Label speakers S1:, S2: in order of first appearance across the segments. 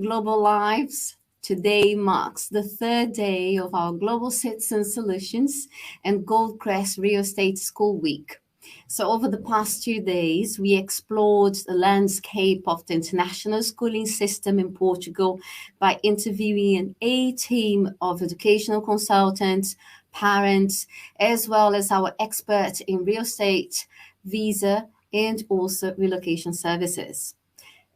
S1: global lives. Today marks the third day of our Global Citizen Solutions and Goldcrest Real Estate School Week. So over the past 2 days, we explored the landscape of the international schooling system in Portugal by interviewing an A-team of educational consultants, parents, as well as our expert in real estate, visa, and also relocation services.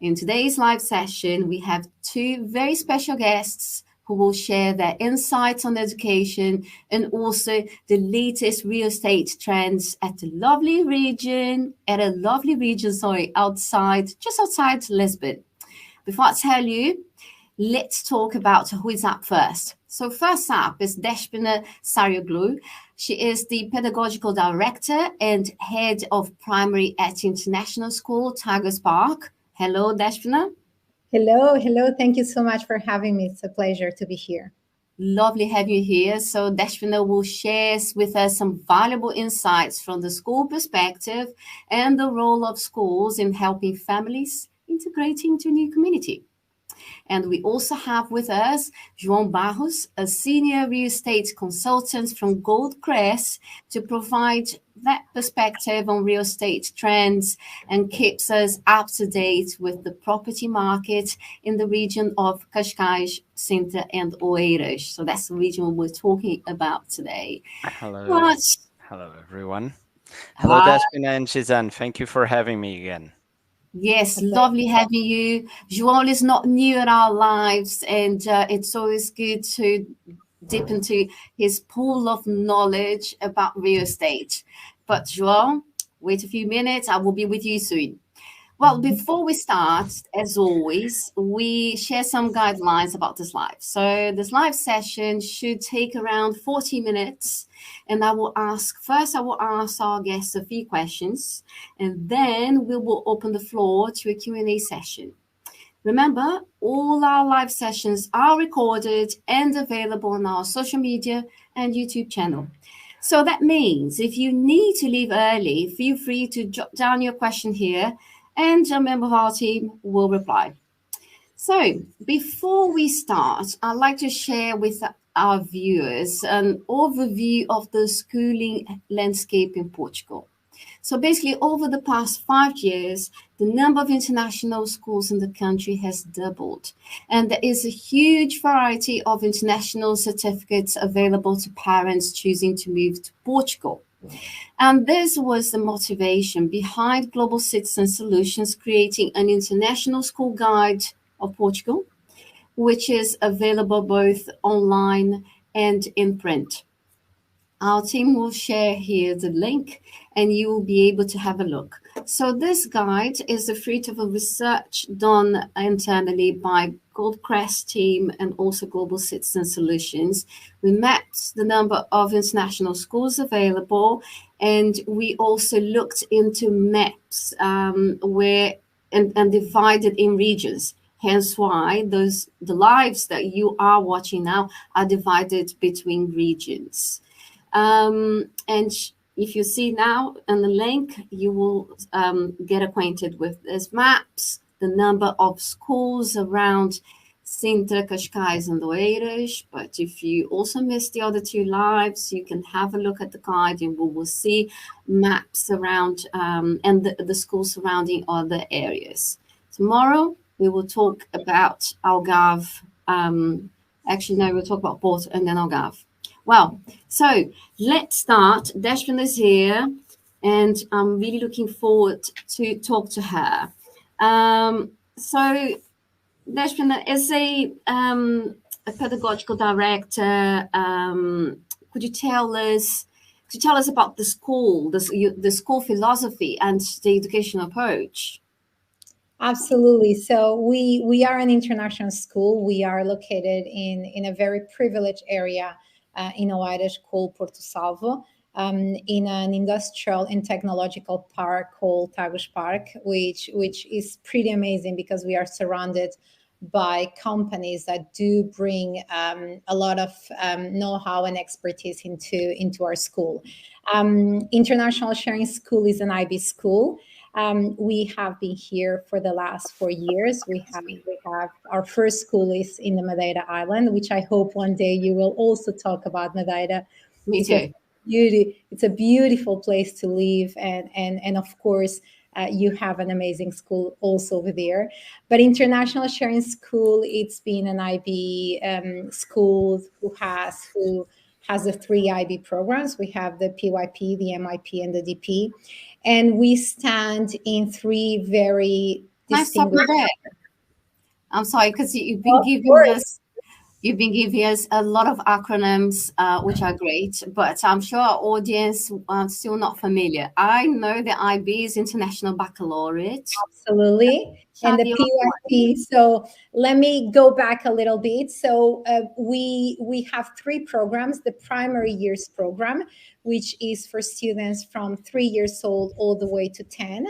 S1: In today's live session, we have two very special guests who will share their insights on education and also the latest real estate trends at a lovely region, just outside Lisbon. Before I tell you, let's talk about who is up first. So first up is Despina Sarioglu. She is the Pedagogical Director and Head of Primary at International School, Tigers Park. Hello, Despina.
S2: Hello. Thank you so much for having me. It's a pleasure to be here.
S1: Lovely having you here. So Despina will share with us some valuable insights from the school perspective and the role of schools in helping families integrating into a new community. And we also have with us João Barros, a senior real estate consultant from Goldcrest, to provide that perspective on real estate trends and keeps us up to date with the property market in the region of Cascais, Sintra, and Oeiras. So that's the region we're talking about today.
S3: Hello. Hello, everyone. Hello, Despina and Shizan. Thank you for having me again.
S1: Yes, lovely having you. João is not new in our lives, and it's always good to dip into his pool of knowledge about real estate. But João, wait a few minutes. I will be with you soon. Well, before we start, as always, we share some guidelines about this live. So this live session should take around 40 minutes. And I will ask our guests a few questions, and then we will open the floor to a Q&A session. Remember, all our live sessions are recorded and available on our social media and YouTube channel. So that means if you need to leave early, feel free to jot down your question here, and a member of our team will reply. So before we start, I'd like to share with our viewers an overview of the schooling landscape in Portugal. So basically, over the past 5 years, the number of international schools in the country has doubled. And there is a huge variety of international certificates available to parents choosing to move to Portugal. And this was the motivation behind Global Citizen Solutions creating an international school guide of Portugal, which is available both online and in print. Our team will share here the link and you will be able to have a look. So this guide is the fruit of a research done internally by Goldcrest team and also Global Citizen Solutions. We mapped the number of international schools available, and we also looked into maps and divided in regions. Hence why the lives that you are watching now are divided between regions. And if you see now on the link, you will get acquainted with these maps, the number of schools around Sintra, Cascais, and Oeiras. But if you also missed the other two lives, you can have a look at the guide and we will see maps around and the schools surrounding other areas. Tomorrow, we will talk about Algarve. We'll talk about Porto and then Algarve. Well, so let's start. Despina is here, and I'm really looking forward to talk to her. So Despina, as a pedagogical director, could you tell us about the school, the school philosophy and the educational approach?
S2: Absolutely. So we are an international school. We are located in a very privileged area in Oeiras called Porto Salvo, in an industrial and technological park called Tigers Park, which is pretty amazing because we are surrounded by companies that do bring a lot of know-how and expertise into our school. International Sharing School is an IB school. We have been here for the last 4 years. We have our first school is in the Madeira Island, which I hope one day you will also talk about Madeira.
S1: Me too.
S2: It's a beautiful place to live, and of course, you have an amazing school also over there. But International Sharing School, it's been an IB school who has the 3 IB programs. We have the PYP, the MIP, and the DP, and we stand in 3 very distinguished.
S1: I'm sorry, because You've been giving us a lot of acronyms, which are great, but I'm sure our audience are still not familiar. I know the IB is International Baccalaureate.
S2: Absolutely. And the PYP. So let me go back a little bit. So we have 3 programs. The primary years program, which is for students from 3 years old all the way to 10.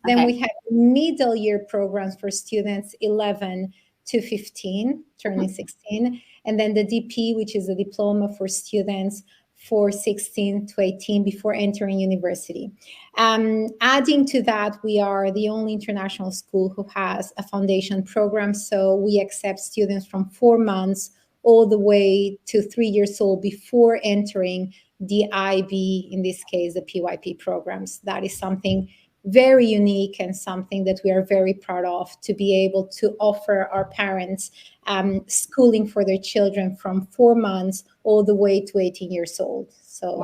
S2: Then we have middle year programs for students 11 to 15, turning 16. And then the DP, which is a diploma for students for 16 to 18 before entering university. Adding to that, we are the only international school who has a foundation program. So we accept students from 4 months all the way to 3 years old before entering the IB, in this case, the PYP programs. That is something very unique and something that we are very proud of, to be able to offer our parents schooling for their children from 4 months all the way to 18 years old. So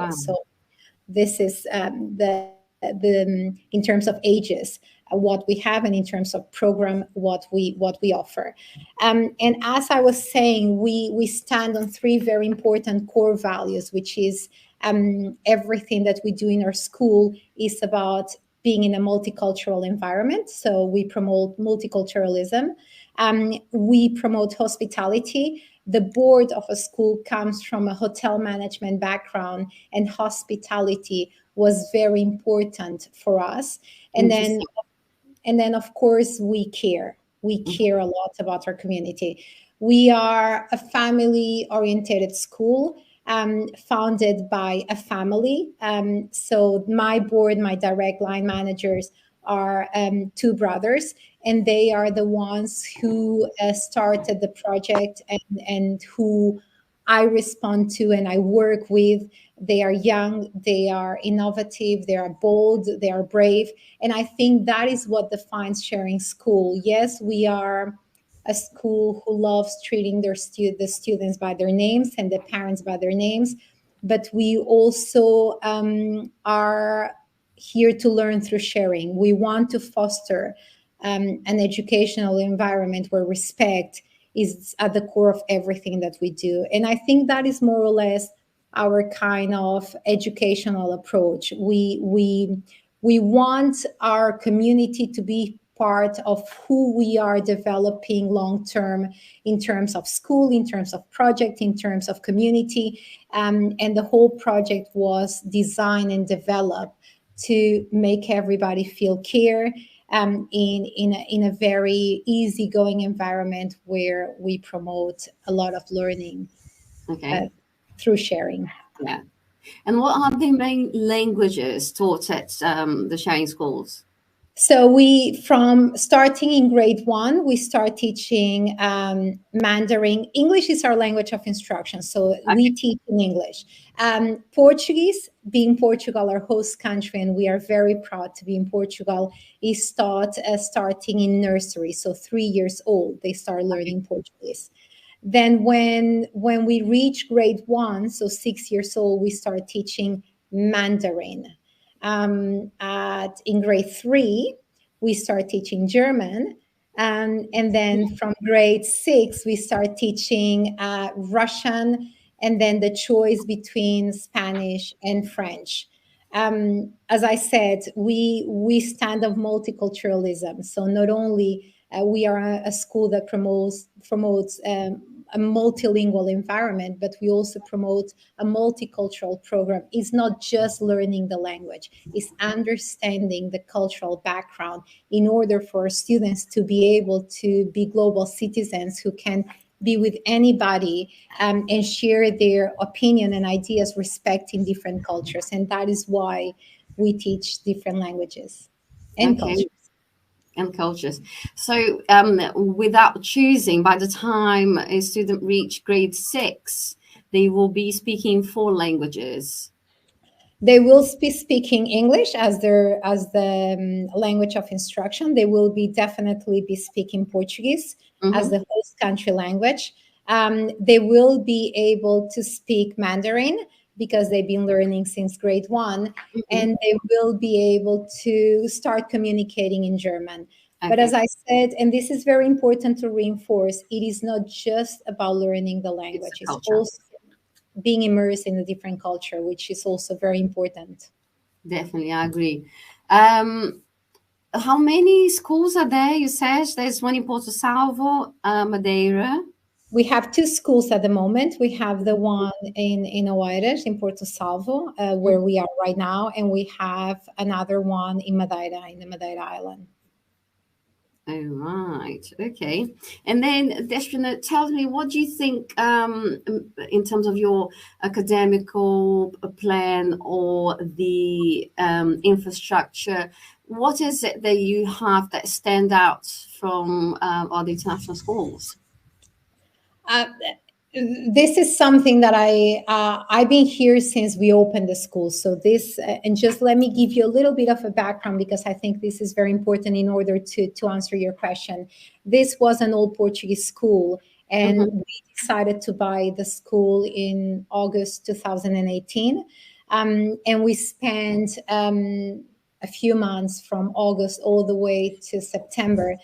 S2: this is the in terms of ages, what we have, and in terms of program, what we offer. And as I was saying, we stand on 3 very important core values, which is everything that we do in our school is about being in a multicultural environment. So we promote multiculturalism. We promote hospitality. The board of a school comes from a hotel management background, and hospitality was very important for us. And then of course, we care. We care a lot about our community. We are a family-oriented school, founded by a family. So my board, my direct line managers are 2 brothers, and they are the ones who started the project and who I respond to and I work with. They are young, they are innovative, they are bold, they are brave. And I think that is what defines Sharing School. Yes, we are a school who loves treating the students by their names and the parents by their names, but we also are here to learn through sharing. We want to foster an educational environment where respect is at the core of everything that we do. And I think that is more or less our kind of educational approach. We want our community to be part of who we are developing long-term, in terms of school, in terms of project, in terms of community. And the whole project was designed and developed to make everybody feel care in a very easygoing environment where we promote a lot of learning through sharing.
S1: Yeah. And what are the main languages taught at the Sharing Schools?
S2: So we, from starting in grade 1, we start teaching Mandarin. English is our language of instruction, so we teach in English. Portuguese, being Portugal our host country, and we are very proud to be in Portugal, is taught starting in nursery, so 3 years old, they start learning Portuguese. Then when we reach grade 1, so 6 years old, we start teaching Mandarin. In grade 3, we start teaching German. And then from grade 6, we start teaching Russian, and then the choice between Spanish and French. As I said, we stand of multiculturalism. So not only we are a school that promotes a multilingual environment, but we also promote a multicultural program. It's not just learning the language, it's understanding the cultural background in order for students to be able to be global citizens who can be with anybody and share their opinion and ideas, respecting different cultures. And that is why we teach different languages and cultures.
S1: And cultures. So without choosing, by the time a student reach grade 6, they will be speaking 4 languages.
S2: They will be speaking English as the language of instruction. They will definitely be speaking Portuguese as the host country language. They will be able to speak Mandarin because they've been learning since grade 1, and they will be able to start communicating in German. Okay. But as I said, and this is very important to reinforce, it is not just about learning the language. It's also being immersed in a different culture, which is also very important.
S1: Definitely, I agree. How many schools are there? You said there's one in Porto Salvo, Madeira.
S2: We have 2 schools at the moment. We have the one in Oeiras, in Porto Salvo, where we are right now, and we have another one in Madeira, in the Madeira Island.
S1: Oh, right. Okay. And then, Despina, tell me, what do you think in terms of your academical plan or the infrastructure? What is it that you have that stand out from other international schools?
S2: This is something that I've been here since we opened the school. So this, and just let me give you a little bit of a background, because I think this is very important in order to answer your question. This was an old Portuguese school, and we decided to buy the school in August 2018. And we spent a few months from August all the way to September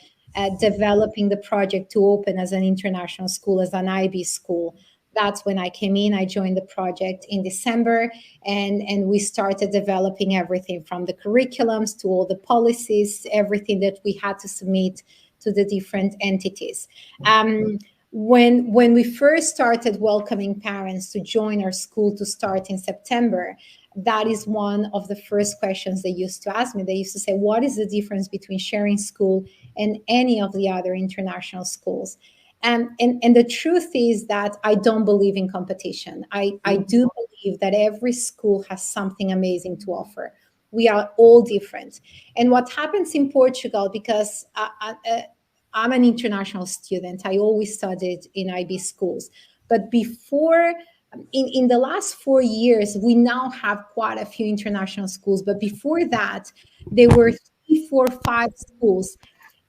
S2: developing the project to open as an international school, as an IB school. That's when I came in. I joined the project in December, and we started developing everything from the curriculums to all the policies, everything that we had to submit to the different entities. When we first started welcoming parents to join our school to start in September, that is one of the first questions they used to ask me. They used to say, what is the difference between sharing school and any of the other international schools? And the truth is that I don't believe in competition. I do believe that every school has something amazing to offer. We are all different. And what happens in Portugal, because I'm an international student, I always studied in IB schools. But before, in the last 4 years, we now have quite a few international schools. But before that, there were 3, 4, 5 schools.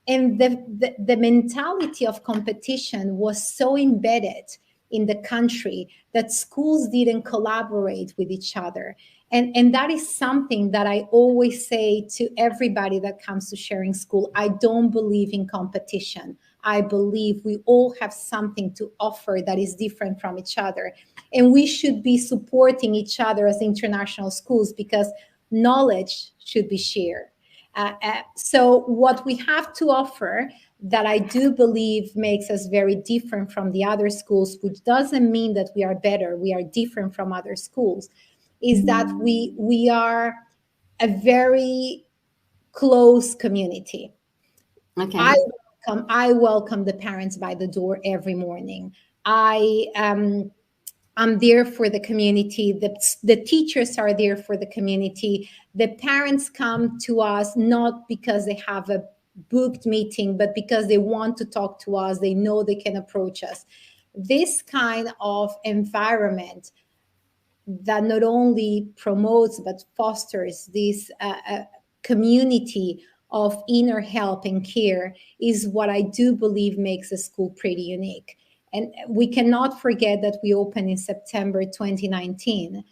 S2: And the mentality of competition was so embedded in the country that schools didn't collaborate with each other. And that is something that I always say to everybody that comes to sharing school. I don't believe in competition. I believe we all have something to offer that is different from each other. And we should be supporting each other as international schools, because knowledge should be shared. So what we have to offer, that I do believe makes us very different from the other schools, which doesn't mean that we are better, we are different from other schools, is that we are a very close community.
S1: Okay.
S2: I welcome the parents by the door every morning. I'm there for the community. The teachers are there for the community. The parents come to us not because they have a booked meeting, but because they want to talk to us. They know they can approach us. This kind of environment that not only promotes but fosters this community of inner help and care is what I do believe makes the school pretty unique. And we cannot forget that we opened in September 2019,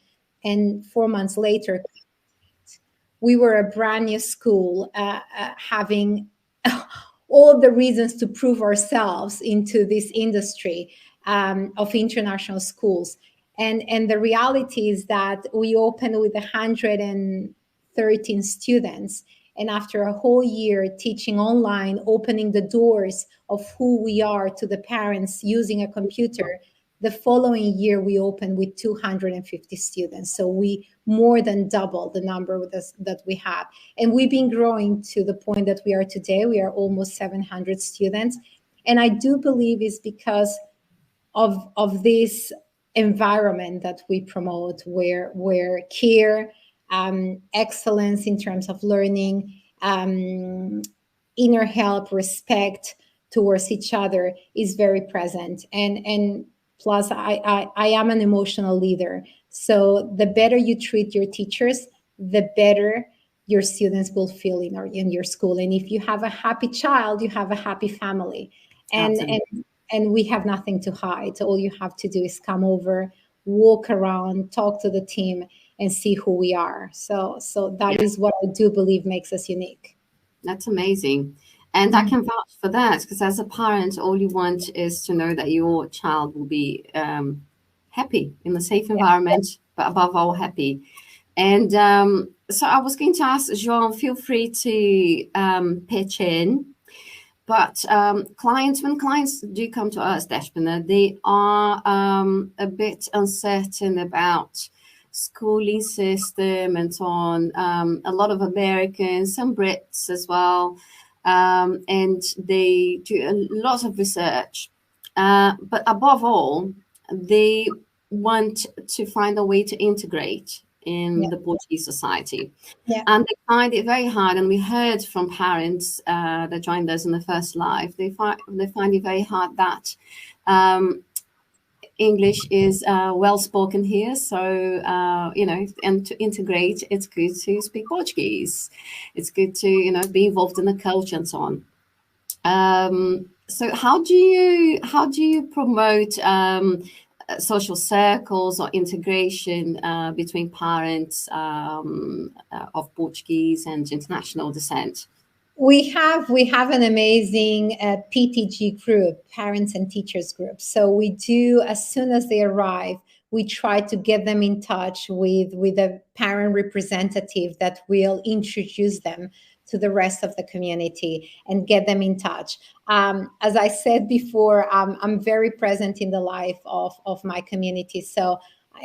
S2: and 4 months later, we were a brand new school, having all the reasons to prove ourselves into this industry of international schools. And the reality is that we opened with 113 students. And after a whole year teaching online, opening the doors of who we are to the parents using a computer, the following year we opened with 250 students. So we more than doubled the number that we have. And we've been growing to the point that we are today. We are almost 700 students. And I do believe it's because of this environment that we promote, where care, excellence in terms of learning, inner help, respect towards each other is very present. And plus, I am an emotional leader. So the better you treat your teachers, the better your students will feel in your school. And if you have a happy child, you have a happy family. And we have nothing to hide. All you have to do is come over, walk around, talk to the team, and see who we are. So that is what I do believe makes us unique.
S1: That's amazing. And I can vouch for that, because as a parent, all you want is to know that your child will be happy in a safe environment, but above all, happy. And so I was going to ask João, feel free to pitch in. But when clients do come to us, Deshpana, they are a bit uncertain about schooling system and so on. A lot of Americans, some Brits as well, and they do lots of research. But above all, they want to find a way to integrate in the Portuguese society. And they find it very hard. And we heard from parents that joined us in the first live, they find it very hard that English is well spoken here. So, and to integrate, it's good to speak Portuguese. It's good to, be involved in the culture and so on. So how do you promote social circles or integration between parents of Portuguese and international descent?
S2: We have an amazing PTG group, parents and teachers group. So we do, as soon as they arrive, we try to get them in touch with a parent representative that will introduce them to the rest of the community and get them in touch. As I said before, I'm very present in the life of my community. So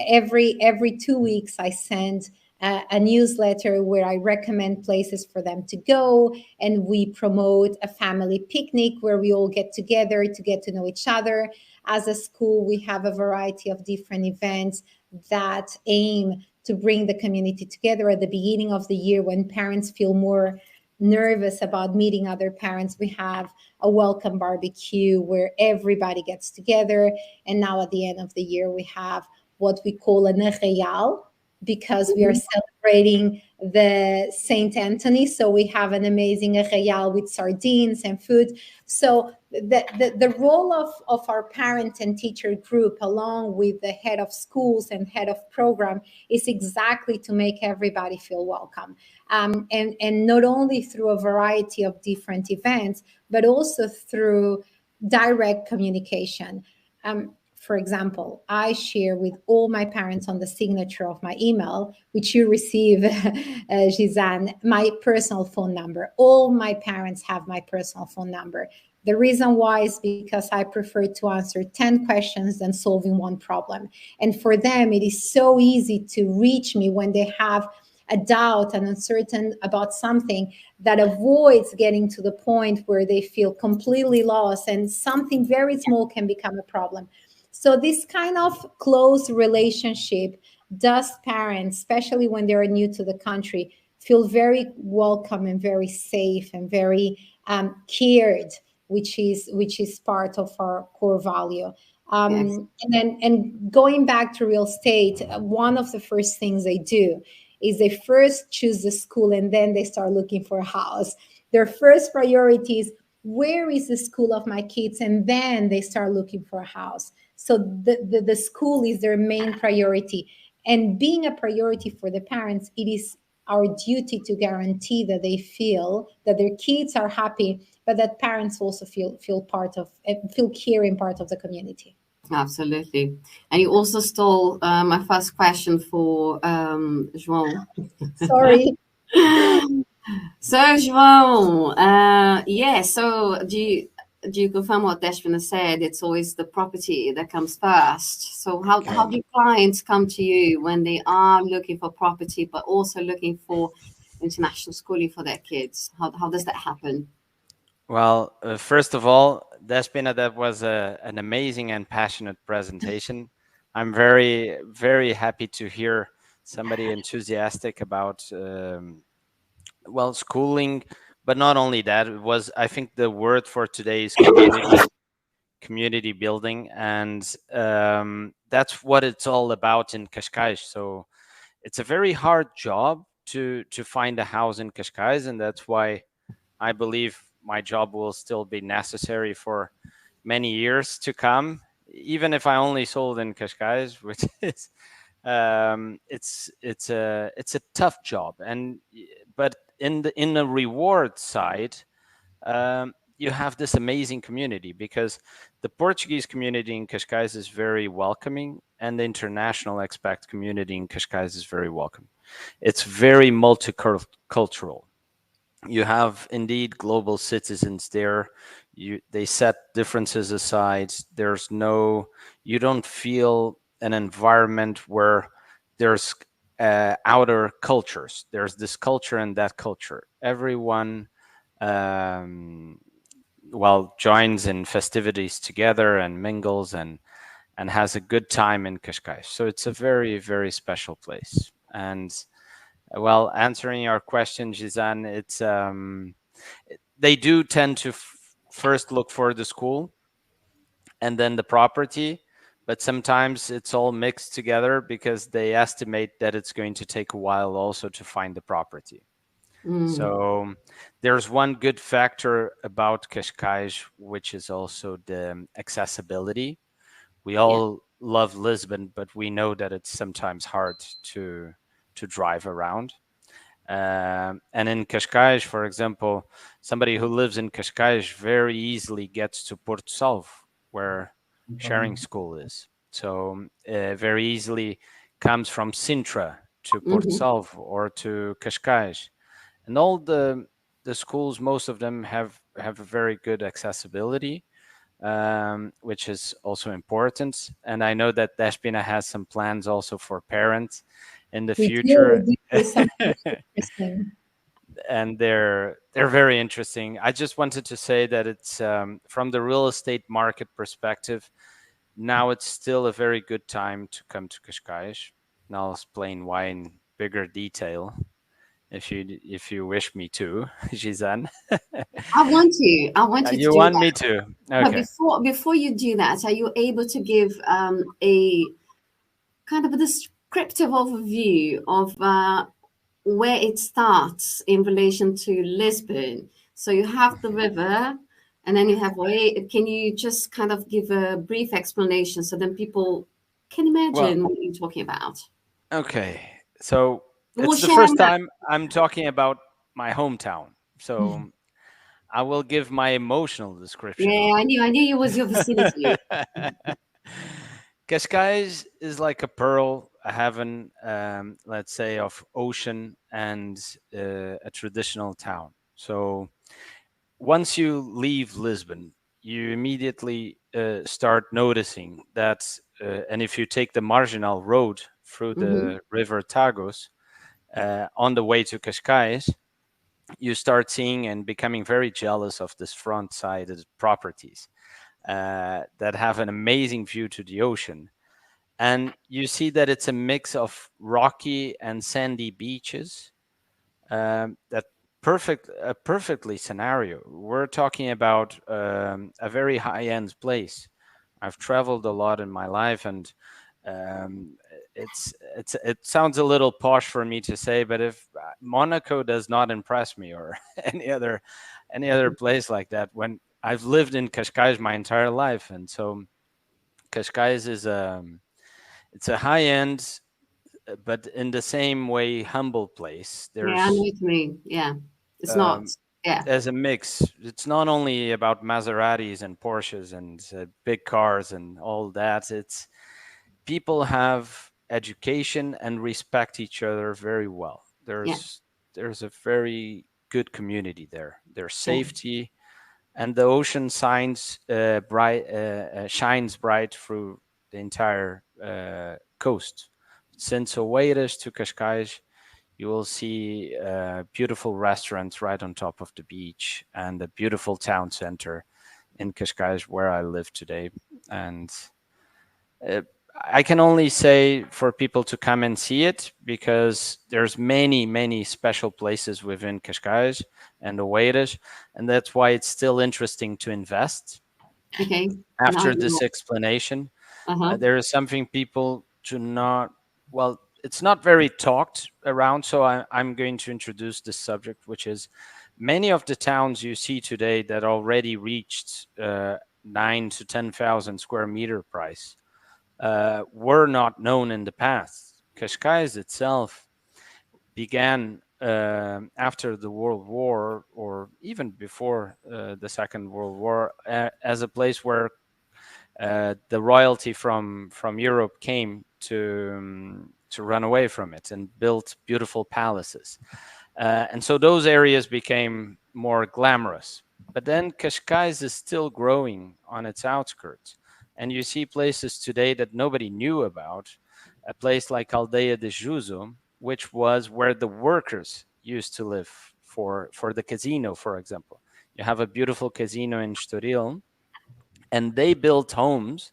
S2: every 2 weeks, I send a newsletter where I recommend places for them to go, and we promote a family picnic where we all get together to get to know each other. As a school, we have a variety of different events that aim to bring the community together at the beginning of the year when parents feel more nervous about meeting other parents. We have a welcome barbecue where everybody gets together. And now at the end of the year, we have what we call an arraial, because we are celebrating the Saint Anthony. So we have an amazing arraial with sardines and food. So the role of our parent and teacher group, along with the head of schools and head of program, is exactly to make everybody feel welcome. And not only through a variety of different events, but also through direct communication. For example, I share with all my parents on the signature of my email, which you receive, Gisane, my personal phone number. All my parents have my personal phone number. The reason why is because I prefer to answer 10 questions than solving one problem. And for them, it is so easy to reach me when they have a doubt and uncertain about something, that avoids getting to the point where they feel completely lost and something very small can become a problem. So this kind of close relationship does parents, especially when they're new to the country, feel very welcome and very safe and very cared, which is part of our core value. And going back to real estate, one of the first things they do is they first choose the school and then they start looking for a house. Their first priority is, where is the school of my kids? And then they start looking for a house. So the school is their main priority. And being a priority for the parents, it is our duty to guarantee that they feel that their kids are happy, but that parents also feel caring part of the community.
S1: Absolutely. And you also stole my first question for João.
S2: Sorry.
S1: So João, so do you confirm what Deshpana said? It's always the property that comes first. So how do clients come to you when they are looking for property, but also looking for international schooling for their kids? How does that happen?
S3: Well, first of all, Deshpana, that was an amazing and passionate presentation. I'm very, very happy to hear somebody enthusiastic about Well, schooling, but not only that. It was, I think, the word for today is community building, and that's what it's all about in Cascais. So it's a very hard job to find a house in Cascais, and that's why I believe my job will still be necessary for many years to come, even if I only sold in Cascais, which is it's a tough job, and but in the reward side, you have this amazing community, because the Portuguese community in Cascais is very welcoming, and the international expat community in Cascais is very welcome. It's very multicultural. You have indeed global citizens there. They set differences aside. You don't feel an environment where there's outer cultures. There's this culture and that culture. Everyone joins in festivities together and mingles and has a good time in Cascais. So it's a very, very special place. And well, answering your question, Gizan, it's they do tend to first look for the school and then the property, but sometimes it's all mixed together because they estimate that it's going to take a while also to find the property. So there's one good factor about Cascais, which is also the accessibility. We all love Lisbon, but we know that it's sometimes hard to drive around. And in Cascais, for example, somebody who lives in Cascais very easily gets to Porto Salvo, where sharing school is. So very easily comes from Sintra to Porto Salvo or to Cascais. And all the schools, most of them have a very good accessibility, which is also important. And I know that Despina has some plans also for parents in the future. And they're very interesting. I just wanted to say that it's from the real estate market perspective, now it's still a very good time to come to Cascais. And I'll explain why in bigger detail if you wish me to, Gizan.
S1: I want you to
S3: you
S1: do
S3: want
S1: that.
S3: me to? Okay.
S1: But before you do that, are you able to give a kind of a descriptive overview of where it starts in relation to Lisbon? So you have the river, and then you have can you just kind of give a brief explanation so then people can imagine what you're talking about?
S3: Okay, so it's the first time I'm talking about my hometown, so I will give my emotional description.
S1: Yeah, I knew it was your vicinity.
S3: Cascais is like a pearl, a heaven, let's say, of ocean and a traditional town. So once you leave Lisbon, you immediately start noticing that, and if you take the marginal road through the river Tagus on the way to Cascais, you start seeing and becoming very jealous of this front-sided properties that have an amazing view to the ocean. And you see that it's a mix of rocky and sandy beaches that perfectly scenario. We're talking about a very high-end place. I've traveled a lot in my life, and it sounds a little posh for me to say, but if Monaco does not impress me, or any other place like that, when I've lived in Cascais my entire life, and so Cascais is it's a high-end, but in the same way humble place.
S1: I know what you mean. Yeah, it's not. Yeah,
S3: there's a mix. It's not only about Maseratis and Porsches and big cars and all that. It's people have education and respect each other very well. There's a very good community there. There's safety, and the ocean shines bright through the entire coast. Since Oeiras to Cascais, you will see beautiful restaurants right on top of the beach and a beautiful town center in Cascais, where I live today. And I can only say for people to come and see it, because there's many special places within Cascais and Oeiras, and that's why it's still interesting to invest.
S1: Okay.
S3: After this explanation, there is something people do not, well, it's not very talked around, so I'm going to introduce this subject, which is many of the towns you see today that already reached 9 to 10,000 square meter price were not known in the past. Cascais itself began after the World War, or even before the Second World War, as a place where the royalty from Europe came to run away from it and built beautiful palaces. And so those areas became more glamorous. But then Cascais is still growing on its outskirts. And you see places today that nobody knew about. A place like Aldeia de Juso, which was where the workers used to live for the casino, for example. You have a beautiful casino in Estoril, and they built homes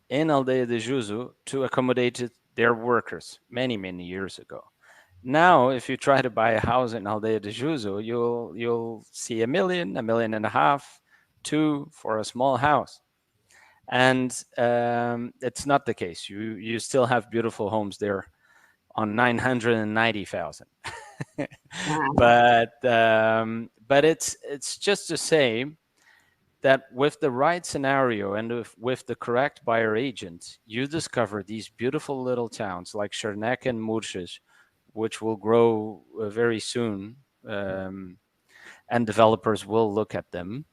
S3: in Aldeia de Juso to accommodate their workers many years ago. Now, if you try to buy a house in Aldeia de Juso, you'll see $1 million, $1.5 million, 2 for a small house. And it's not the case. You still have beautiful homes there on 990,000. But it's just to say that with the right scenario and with the correct buyer agent, you discover these beautiful little towns like Chernek and Murges, which will grow very soon, and developers will look at them,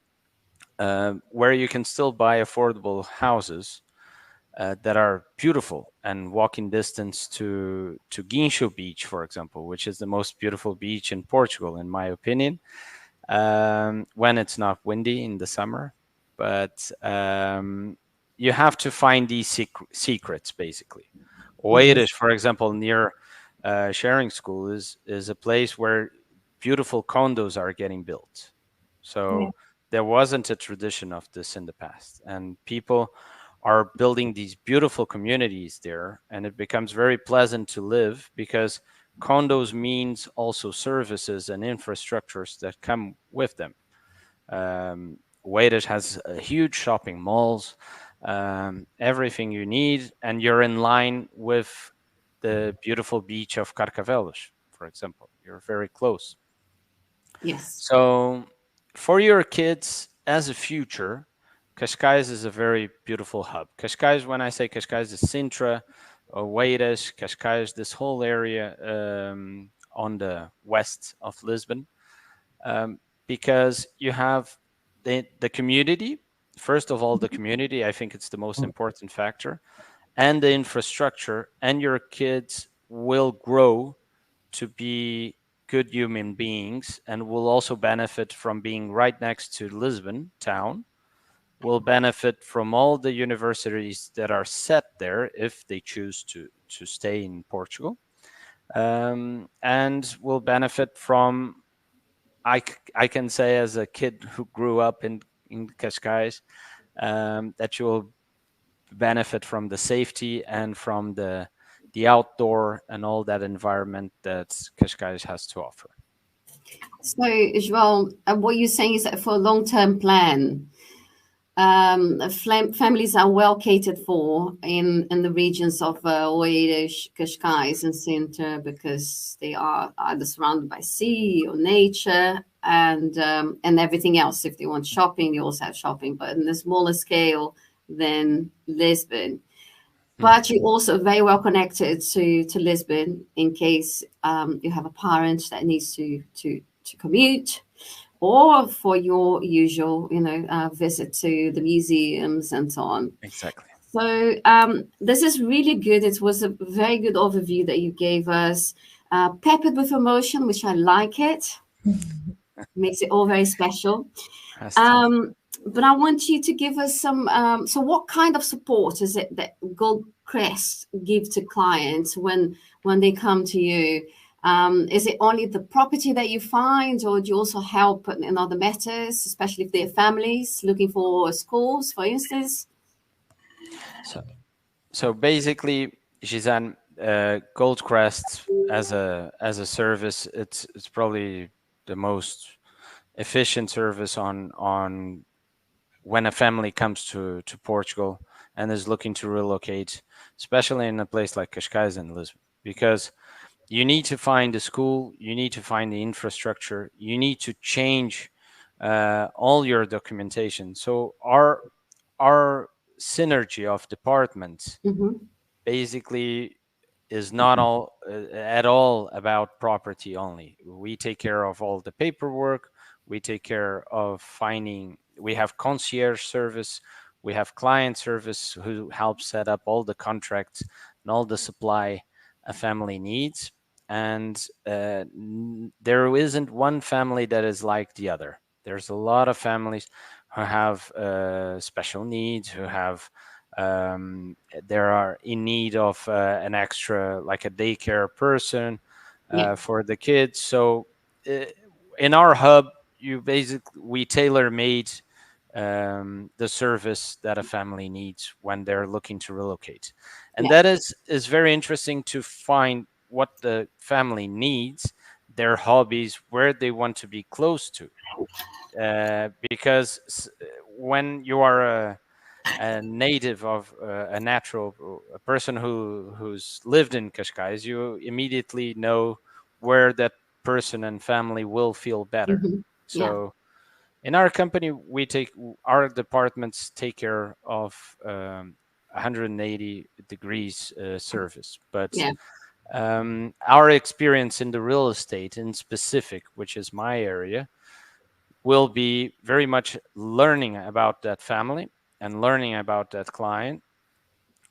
S3: where you can still buy affordable houses that are beautiful and walking distance to Guincho Beach, for example, which is the most beautiful beach in Portugal, in my opinion, when it's not windy in the summer. But you have to find these secrets, basically. Oeiras, for example, near Sharing School is a place where beautiful condos are getting built. So there wasn't a tradition of this in the past, and people are building these beautiful communities there, and it becomes very pleasant to live, because condos means also services and infrastructures that come with them. Oeiras has huge shopping malls, everything you need, and you're in line with the beautiful beach of Carcavelos, for example. You're very close.
S1: Yes.
S3: So for your kids as a future, Cascais is a very beautiful hub. Cascais, when I say Cascais, is Sintra, Oeiras, Cascais, this whole area on the west of Lisbon, because you have the community. First of all, the community, I think it's the most important factor, and the infrastructure, and your kids will grow to be good human beings and will also benefit from being right next to Lisbon town, will benefit from all the universities that are set there if they choose to stay in Portugal, and will benefit from, I can say as a kid who grew up in Cascais, that you will benefit from the safety and from the outdoor and all that environment that Cascais has to offer.
S1: So, João, what you're saying is that for a long-term plan, families are well catered for in the regions of Oeiras, Cascais, and Sintra, because they are either surrounded by sea or nature, and everything else. If they want shopping, they also have shopping, but in a smaller scale than Lisbon. But you're also very well connected to Lisbon in case you have a parent that needs to commute, or for your usual, visit to the museums and so on.
S3: Exactly.
S1: So this is really good. It was a very good overview that you gave us, peppered with emotion, which I like it. Makes it all very special. But I want you to give us some. So, what kind of support is it that Goldcrest give to clients when they come to you? Is it only the property that you find, or do you also help in other matters, especially if they're families looking for schools, for instance?
S3: So basically, Gisane, Goldcrest as a service, it's probably the most efficient service on when a family comes to Portugal and is looking to relocate, especially in a place like Cascais and Lisbon, because you need to find a school, you need to find the infrastructure, you need to change all your documentation. So our synergy of departments basically is not all at all about property only. We take care of all the paperwork. We take care of finding. We have concierge service. We have client service who helps set up all the contracts and all the supply a family needs. And there isn't one family that is like the other. There's a lot of families who have special needs, who have there are in need of an extra, like a daycare person for the kids. So in our hub, we tailor made the service that a family needs when they're looking to relocate, and that is very interesting to find what the family needs, their hobbies, where they want to be close to, because when you are a native of a person who's lived in Cascais, you immediately know where that person and family will feel better. So in our company, our departments take care of 180 degrees service, but our experience in the real estate in specific, which is my area, will be very much learning about that family and learning about that client.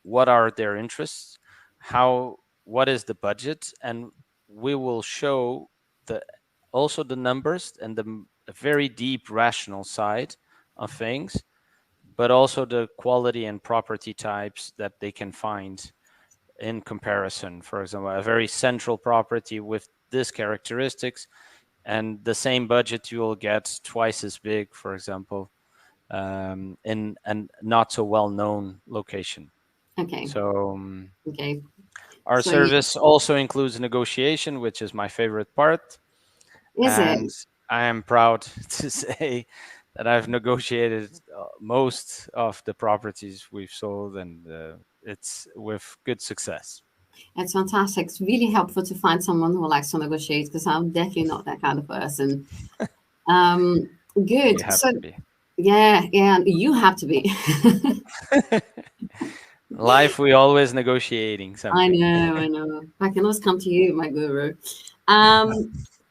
S3: What are their interests? What is the budget? And we will show also the numbers and the very deep rational side of things, but also the quality and property types that they can find in comparison. For example, a very central property with this characteristics and the same budget, you will get twice as big, for example, in a not so well-known location. So our service also includes negotiation, which is my favorite part. And I am proud to say that I've negotiated most of the properties we've sold, and it's with good success.
S1: That's fantastic. It's really helpful to find someone who likes to negotiate, because I'm definitely not that kind of person. Good. So, yeah, you have to be.
S3: Life, we always negotiating something.
S1: I know. I can always come to you, my guru.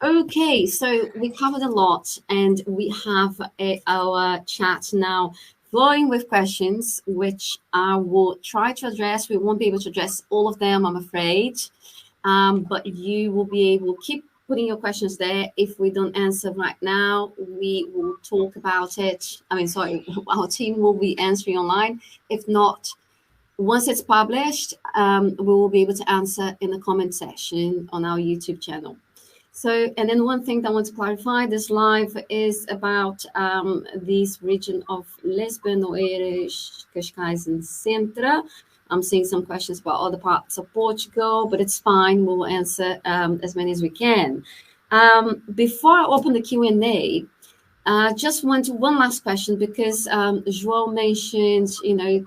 S1: Okay, so we covered a lot, and we have our chat now flowing with questions, which I will try to address. We won't be able to address all of them, I'm afraid, but you will be able to keep putting your questions there. If we don't answer right now, we will talk about it. Our team will be answering online. If not, once it's published, we will be able to answer in the comment section on our YouTube channel. So, and then one thing that I want to clarify, this live is about this region of Lisbon, Oeiras, Cascais and Sintra. I'm seeing some questions about other parts of Portugal, but it's fine. We'll answer as many as we can. Before I open the Q&A, just one last question, because João mentioned,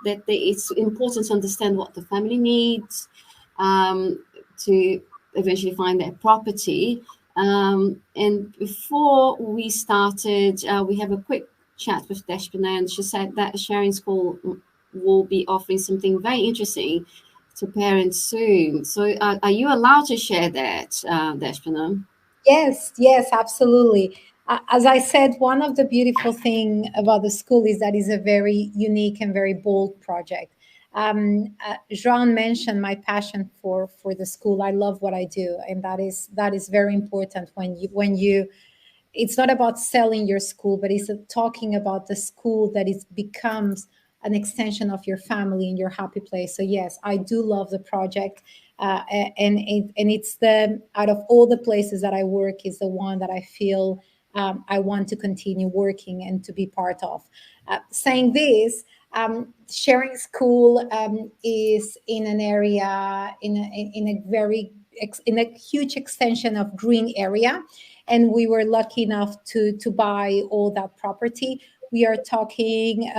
S1: that it's important to understand what the family needs to eventually find their property. And before we started, we have a quick chat with Despina, and she said that Sharing School will be offering something very interesting to parents soon. So are you allowed to share that, Despina?
S2: Yes, absolutely. As I said, one of the beautiful things about the school is that it's a very unique and very bold project. João mentioned my passion for the school. I love what I do, and that is very important when you. It's not about selling your school, but it's talking about the school that becomes an extension of your family and your happy place. So yes, I do love the project, and it's out of all the places that I work, is the one that I feel I want to continue working and to be part of. Saying this, Sharing School is in an area in a huge extension of green area, and we were lucky enough to buy all that property. We are talking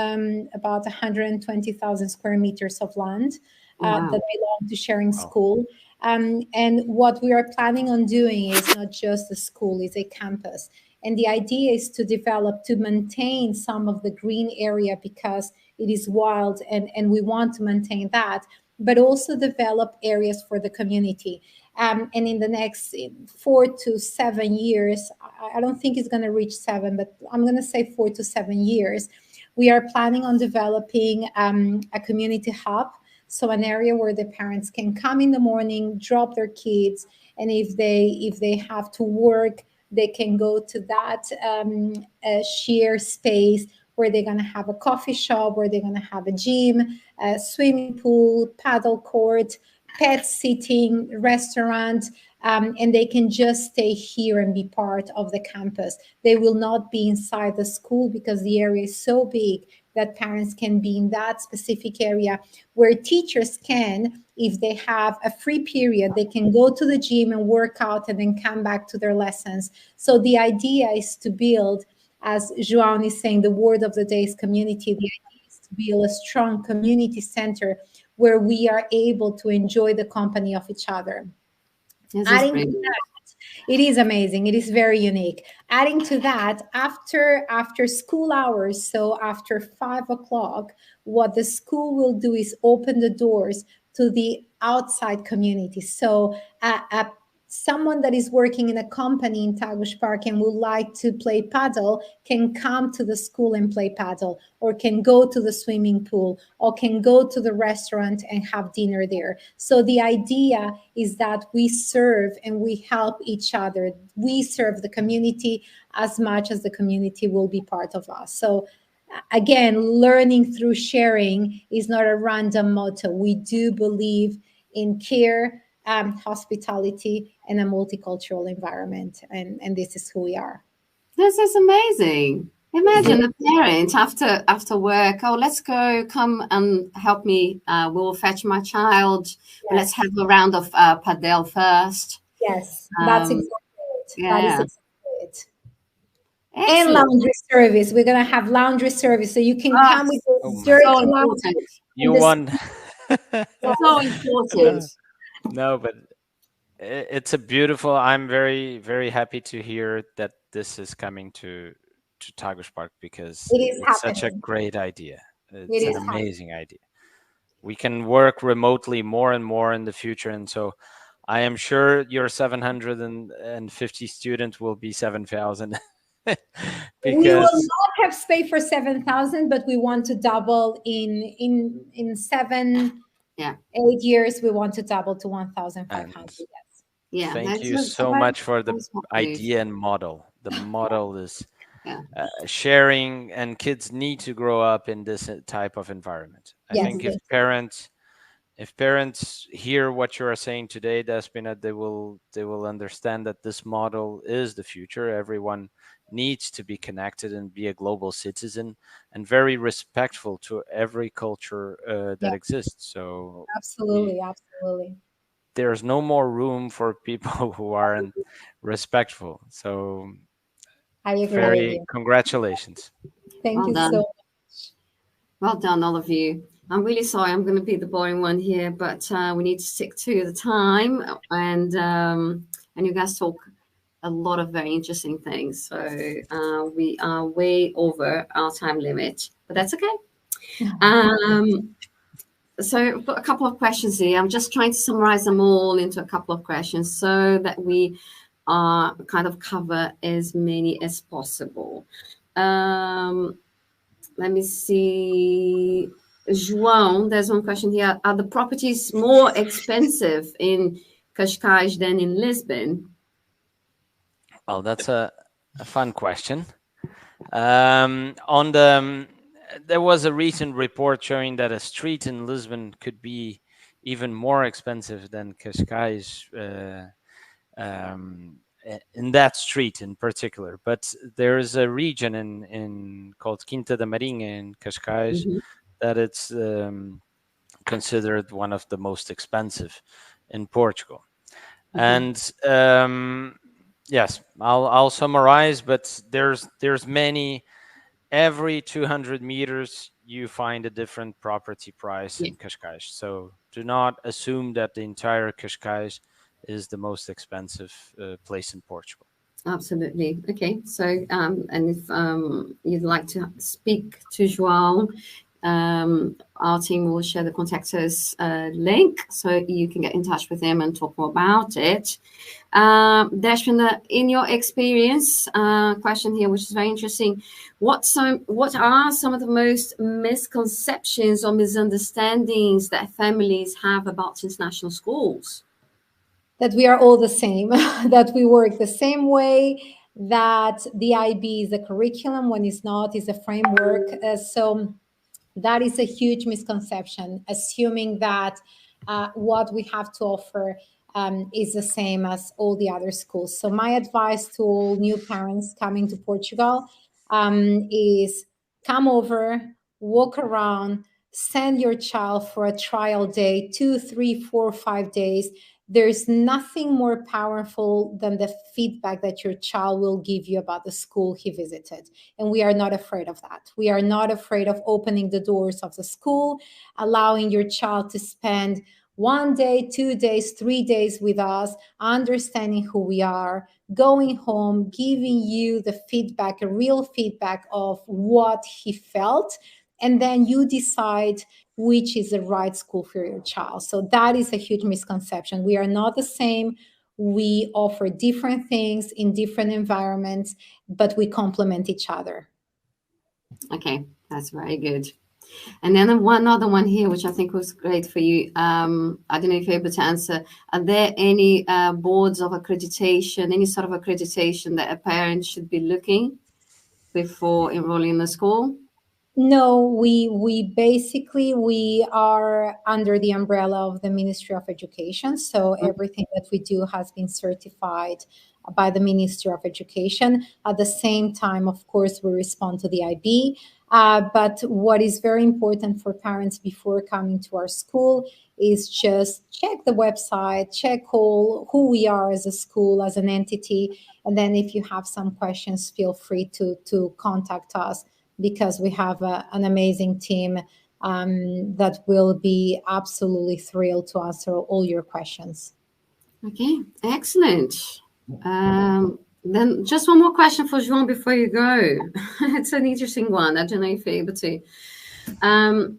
S2: about 120,000 square meters of land that belong to Sharing School. And what we are planning on doing is not just a school, it's a campus. And the idea is to maintain some of the green area because it is wild and we want to maintain that, but also develop areas for the community. And in the next 4 to 7 years, I don't think it's going to reach 7, but I'm going to say 4 to 7 years, we are planning on developing a community hub. So an area where the parents can come in the morning, drop their kids, and if they have to work, they can go to that share space where they're going to have a coffee shop, where they're going to have a gym, a swimming pool, paddle court, pet sitting, restaurant, and they can just stay here and be part of the campus. They will not be inside the school because the area is so big that parents can be in that specific area where teachers can, if they have a free period, they can go to the gym and work out and then come back to their lessons. So the idea is to build, as João is saying, the word of the day is community. The idea is to build a strong community center where we are able to enjoy the company of each other. Adding to that, it is amazing. It is very unique. Adding to that, after school hours, so after 5 o'clock, what the school will do is open the doors to the outside community. So someone that is working in a company in Tagus Park and would like to play paddle can come to the school and play paddle, or can go to the swimming pool, or can go to the restaurant and have dinner there. So the idea is that we serve and we help each other. We serve the community as much as the community will be part of us. So again, learning through sharing is not a random motto. We do believe in care, hospitality, and a multicultural environment, and this is who we are.
S1: This is amazing. Imagine a parent after work, oh, let's go, come and help me. We'll fetch my child. Yes. Let's have a round of padel first.
S2: Yes, that's exactly it.
S1: Yeah.
S2: That is exactly it. And laundry service. We're gonna have laundry service, so you can come with your dirty laundry.
S3: You won.
S1: So important.
S3: No, but it's a beautiful. I'm very, very happy to hear that this is coming to Tagus Park because it's such a great idea. It's an amazing idea. We can work remotely more and more in the future, and so I am sure your 750 students will be 7,000.
S2: We will not have space for 7,000, but we want to double in 7, 8 years. We want to double to 1,500. Yes.
S1: Yeah.
S3: Thank you so much for the idea and model. The model is sharing, and kids need to grow up in this type of environment. I think if parents hear what you are saying today, Despina, they will understand that this model is the future. Everyone needs to be connected and be a global citizen and very respectful to every culture that exists. So
S2: absolutely.
S3: There's no more room for people who aren't respectful. So
S2: I agree.
S3: Congratulations.
S2: Thank you so much.
S1: Well done, all of you. I'm really sorry I'm going to be the boring one here, but we need to stick to the time, and you guys talk a lot of very interesting things. So we are way over our time limit, but that's okay. So I've got a couple of questions here. I'm just trying to summarize them all into a couple of questions so that we kind of cover as many as possible. Let me see. João, there's one question here. Are the properties more expensive in Cascais than in Lisbon?
S3: Well, that's a fun question. There was a recent report showing that a street in Lisbon could be even more expensive than Cascais in that street in particular. But there is a region in called Quinta da Marinha in Cascais that it's considered one of the most expensive in Portugal. And yes, I'll summarize, but there's many. Every 200 meters, you find a different property price in Cascais. So do not assume that the entire Cascais is the most expensive place in Portugal.
S1: Absolutely. Okay. So, and if you'd like to speak to João, our team will share the contact us link so you can get in touch with him and talk more about it. Dashwin, in your experience, question here, which is very interesting. What are some of the most misconceptions or misunderstandings that families have about international schools?
S2: That we are all the same, that we work the same way, that the IB is a curriculum when it's not, is a framework. So that is a huge misconception, assuming that what we have to offer is the same as all the other schools. So my advice to all new parents coming to Portugal is come over, walk around, send your child for a trial day, 2, 3, 4, 5 days. There's nothing more powerful than the feedback that your child will give you about the school he visited. And we are not afraid of that. We are not afraid of opening the doors of the school, allowing your child to spend 1 day, 2 days, 3 days with us, understanding who we are, going home, giving you the feedback, a real feedback of what he felt. And then you decide which is the right school for your child. So that is a huge misconception. We are not the same. We offer different things in different environments, but we complement each other.
S1: Okay, that's very good. And then one other one here, which I think was great for you. I don't know if you're able to answer. Are there any boards of accreditation, any sort of accreditation that a parent should be looking before enrolling in the school?
S2: No, we basically, we are under the umbrella of the Ministry of Education. So everything that we do has been certified by the Ministry of Education. At the same time, of course, we respond to the IB. But what is very important for parents before coming to our school is just check the website, check all who we are as a school, as an entity. And then if you have some questions, feel free to contact us, because we have an amazing team that will be absolutely thrilled to answer all your questions.
S1: Okay, excellent. Then just one more question for João before you go. It's an interesting one. I don't know if you're able to.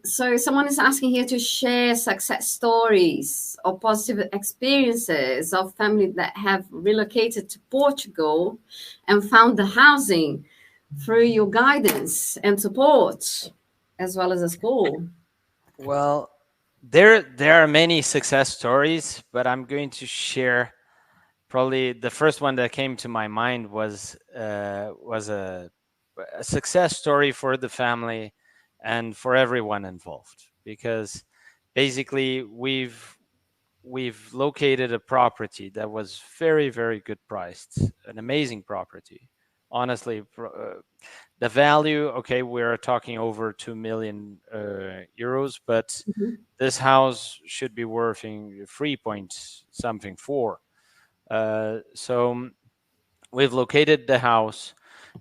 S1: So someone is asking here to share success stories or positive experiences of families that have relocated to Portugal and found the housing through your guidance and support, as well as a school.
S3: Well, there are many success stories, but I'm going to share probably the first one that came to my mind was a success story for the family and for everyone involved, because basically we've located a property that was very, very good priced, an amazing property. Honestly, the value, okay, we're talking over 2 million euros, but this house should be worth 3 point something 4. So we've located the house.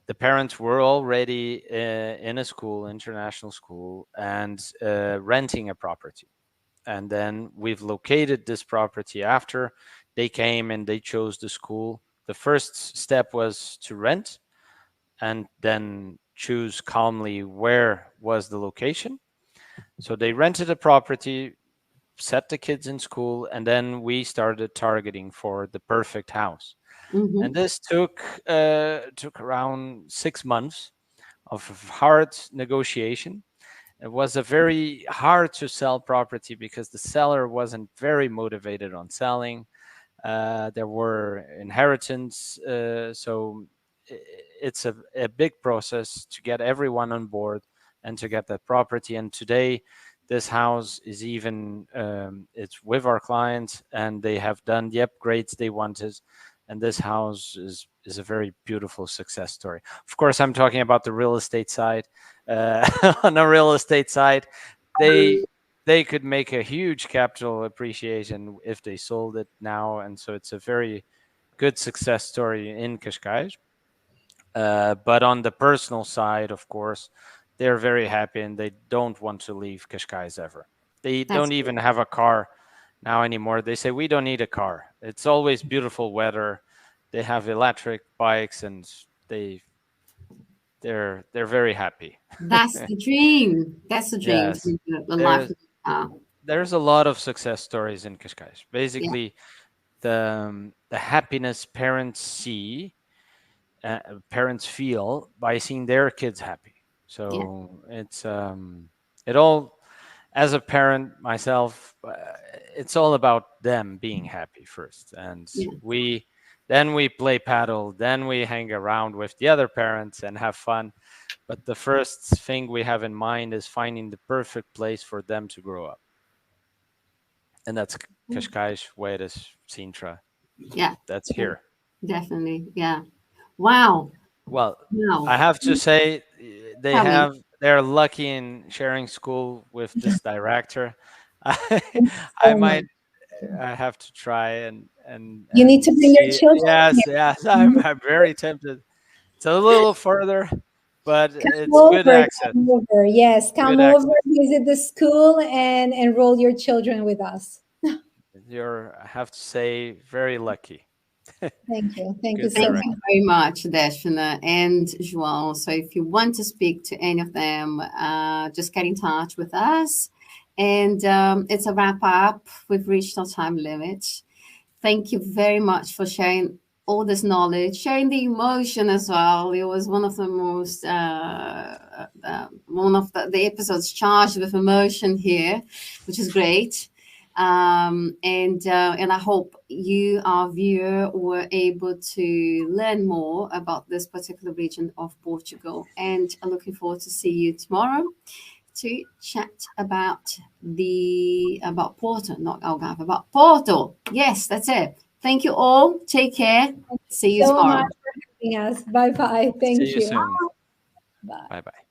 S3: The parents were already in a school, international school, and renting a property. And then we've located this property after they came and they chose the school. The first step was to rent and then choose calmly where was the location. So they rented a property, set the kids in school, and then we started targeting for the perfect house. And this took around 6 months of hard negotiation. It was a very hard to sell property because the seller wasn't very motivated on selling. There were inheritance, so it's a big process to get everyone on board and to get that property. And today, this house is even it's with our clients, and they have done the upgrades they wanted. And this house is a very beautiful success story. Of course, I'm talking about the real estate side. on a real estate side. They could make a huge capital appreciation if they sold it now, and so it's a very good success story in Cascais. But on the personal side, of course, they're very happy and they don't want to leave Cascais ever. They don't even have a car now anymore. They say, we don't need a car. It's always beautiful weather. They have electric bikes and they're very happy.
S1: That's the dream. That's the dream.
S3: Yes.
S1: The life of the car.
S3: There's a lot of success stories in Cascais. Basically, the happiness parents feel by seeing their kids happy. So it's it all, as a parent myself, it's all about them being happy first, and we play paddle, then we hang around with the other parents and have fun. But the first thing we have in mind is finding the perfect place for them to grow up. And that's Cascais, Oeiras, Sintra.
S1: Yeah.
S3: That's here.
S1: Definitely. Yeah. Wow.
S3: Well, I have to say they're lucky in sharing school with this director. I have to try and
S2: you need to bring your children.
S3: Yes, I'm very tempted. It's a little further, but it's good access.
S2: Come over. Yes, come over, visit the school, and enroll your children with us.
S3: You're, I have to say, very lucky.
S2: Thank you. Thank you
S1: so very much, Deshna and João. So if you want to speak to any of them, just get in touch with us. And it's a wrap up. We've reached our time limit. Thank you very much for sharing all this knowledge, sharing the emotion as well. It was one of the most, one of the episodes charged with emotion here, which is great. And I hope you, our viewer, were able to learn more about this particular region of Portugal. And I'm looking forward to see you tomorrow to chat about Porto, not Algarve, about Porto. Yes, that's it. Thank you all. Take care. See you tomorrow.
S2: Much for having us. Bye bye. Thank you.
S3: See you soon.
S2: Bye.
S3: Bye bye.